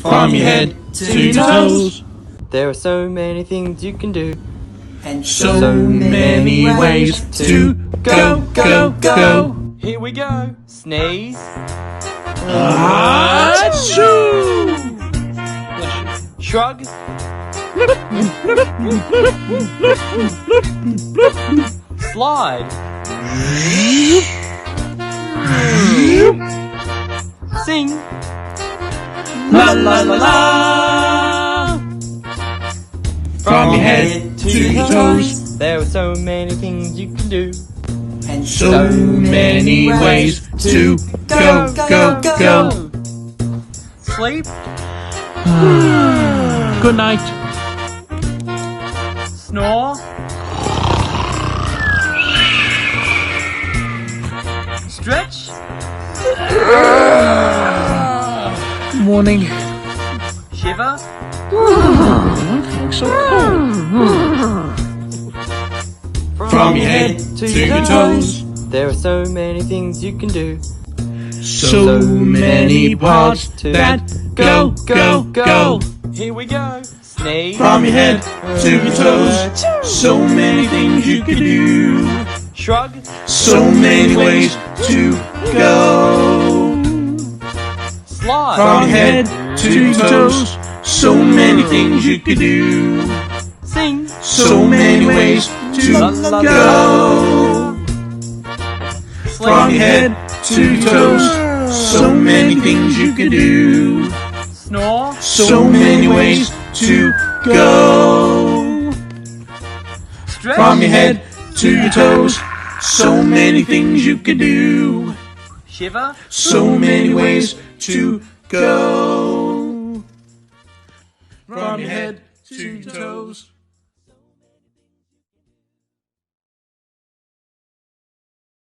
From your head to your toes. There are so many things you can do, And so many ways to go, go, go. Here we go. Sneeze. Achoo! Shrug. Slide. Sing. La la la la. From your head to your toes. There are so many things you can do, And so many ways to go, go, go. Sleep. Good night. Snore. Stretch. Morning. Shiver. So cold. From your head to your toes. There are so many things you can do, So many parts that go, go, go. Here we go. Sneeze. From your head to your toes. So many things you can do. Shrug. So many ways to go. Slide. From your head to your toes. So many things you can do. Sing. So many ways to go. From your head to your toes. So many things you can do. Snore. So many ways to go. Stretch. From your head to your toes. So many things you can do. Shiver. So many ways to go. From your head to your toes.